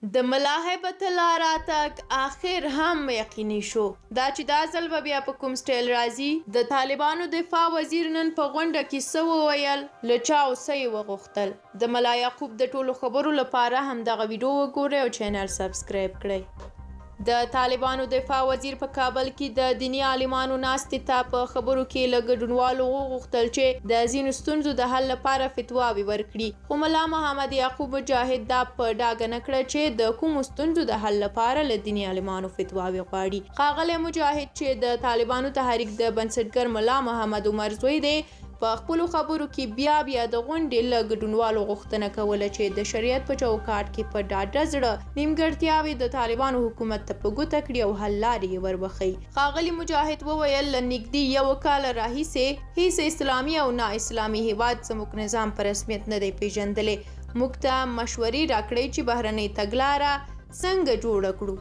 د ملا هیبت الله راتګ آخر هم یقیني شو. دا چې دا ځل به بیا په کوم سټایل راځي. د طالبانو دفاع وزیر نن په غونډه کې څه وویل، له چا او څه یې وغوښتل. د ملا یعقوب د ټولو خبرو لپاره همدغه ویډیو وګورئ او چینل سبسکرایب کړئ. د طالبانو دفاع وزیر په کابل کې د دیني عالمانو ناستې ته په خبرو کې له ګډونوالو وغوښتل چې د ځینو ستونزو د حل لپاره فتواوې ورکړي، خو ملا محمد یعقوب مجاهد دا په ډاګه نه کړه چې د کومو ستونزو د حل لپاره له دیني عالمانو فتواوې غواړي. ښاغلی مجاهد چې د طالبانو تحریک د بنسټګر ملا محمد عمر زوی دی، په خپلو خبرو کې بیا د غونډې له ګډونوالو غوښتنه کوله چې د شریعت په چوکاټ کې په ډاډه زړه نیمګړتیاوې د طالبانو حکومت ته په ګوته کړي او حل لارې یې وروښيي. ښاغلي مجاهد وویل، له نږدې 1 کال راهیسې هیڅ اسلامي او نا اسلامي هیواد زموږ نظام په رسمیت نه دی پیژندلی. موږ ته مشورې راکړئ چې بهرنۍ تګلاره څنګه جوړه کړو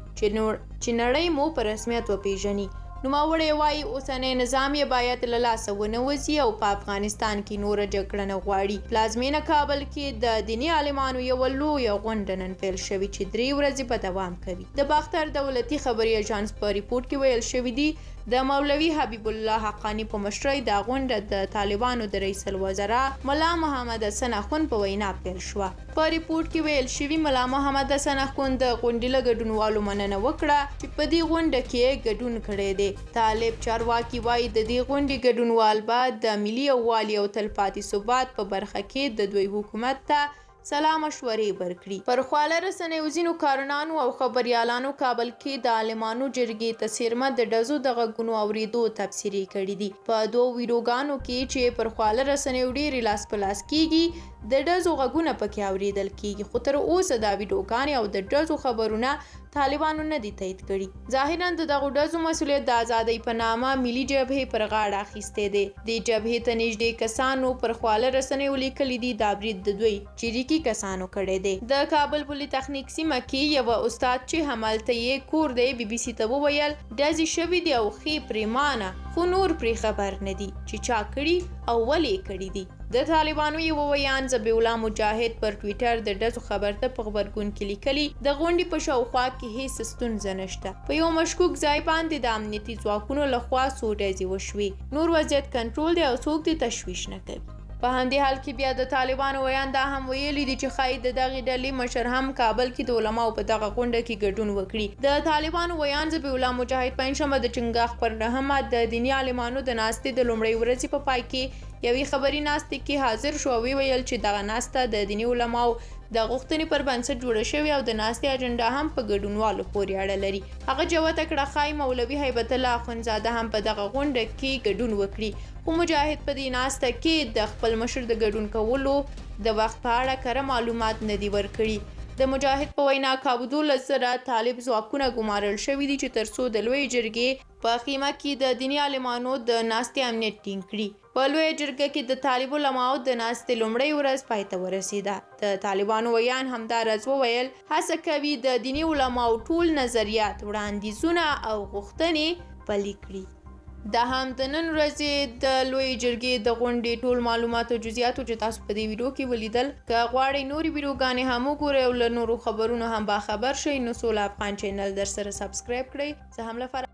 چې نړۍ مو په رسمیت وپیژني. نوموړی وایي اوسنی نظام یې باید له لاسه ونه وځي او په افغانستان کې نوره جګړه نه غواړي. پلازمینه کابل کې د دیني عالمانو یوه لویه غونډه نن پیل شوې چې 3 ورځې به دوام کوي. د باختر دولتي خبري اژانس په ریپورټ کې ویل شوي دي د مولوي حبیب الله حقانی په مشرۍ دا غونډه د طالبانو د رئیس الوزرا ملا محمد حسن اخوند په وینا پیل شوه. په ریپورټ کې ویل شوي ملا محمد حسن اخوند د غونډې له ګډونوالو مننه وکړه چې په دې غونډه کې ګډون کړی دی. طالب چارواکي وایي د دې غونډې ګډونوال به د ملي یووالي او تلپاتې ثبات په برخه کې د دوی حکومت ته سلا مشورې ورکړي. پر خواله رسنیو ځینو کارنانو او خبریالانو کابل کې د عالمانو جرګې ته څیرمه د ډزو د غږونو اورېدو تبصرې کړي دي. په 2 ویډیوګانو کې چې پر خواله رسنیو ډېرې لاس په لاس کیږي د ډزو غږونه پکې اورېدل کیږي، خو تر اوسه دا ویډیوګانې او د ډزو خبرونه طالبانو نه دي تایید کړي. ظاهراً د دغو ډزو مسؤلیت د ازادۍ په نامه ملي جبهې پر غاړه اخیستی دی. دې جبهې ته نږدې کسانو پر خواله رسنیو لیکلي دي دا برید د دوی چریکي کسانو کړی دی. د کابل پولي تخنیک سیمه کې یوه استاد چې همالته یې کور دی BBC ته وویل ډزې شوي دي او ښې پرېمانه، خو نور پرې خبر نه دي چې چا کړي او ولې کړي دي. د طالبانو یو ویان ذبیح الله مجاهد پر ټویټر د ډزو خبر ته په غبرګون کې لیکلي د غونډې په شاوخوا کې هیڅ ستونزه نشته. په یو مشکوک ځای باندې د امنیتي ځواکونو لخوا څو ډزې وشوې. نور وضعیت کنټرول دی او څوک دې تشویش نه کوي. په همدې حال کې بیا د طالبانو ویان دا هم ویلي دي چې ښایي د دغې ډلې مشر هم کابل کې د علماو په دغه غونډه کې ګډون وکړي. د طالبانو ویان ذبیح الله مجاهد پنجشنبه د چنګاښ پر 9 د دیني عالمانو د ناستې د لومړۍ ورځې په پای کې یوې خبري ناستې کې حاضر شو او ویل چې دغه ناسته د دیني علماو د غوښتنې پر بنسټ جوړه شوې او د ناستې اجنډا هم په ګډونوالو پورې اړه لري. هغه جوته کړه ښایي مولوي هیبت الله اخوندزاده هم په دغه غونډه کې ګډون وکړي، خو مجاهد په دې ناسته کې د خپل مشر د ګډون کولو د وخت په اړه کره معلومات نه دي ورکړي. د مجاهد په وینا کابو 12 زره طالب ځواکونه ګمارل شوي دي چې تر څو د لویې جرګې په خیمه کې د دیني عالمانو د ناستې امنیت ټینګ کړي. په لویه جرګه کې د طالب علماو د ناستې لومړۍ ورځ پای ته ورسېده. د طالبانو ویان همداراز وویل هڅه کوي د دیني علماو ټول نظریات، وړاندیزونه او غوښتنې پلي کړي. دا هم د نن ورځې د لویې جرګې د غونډې ټول معلومات او جزئیات چې تاسو په دې ویډیو کې ولیدل. که غواړئ نورې ویډیوګانې هم وګورئ او له نورو خبرونو هم باخبر شئ نو سوله افغان چینل در سره سبسکرایب کړئ. زه هم لپاره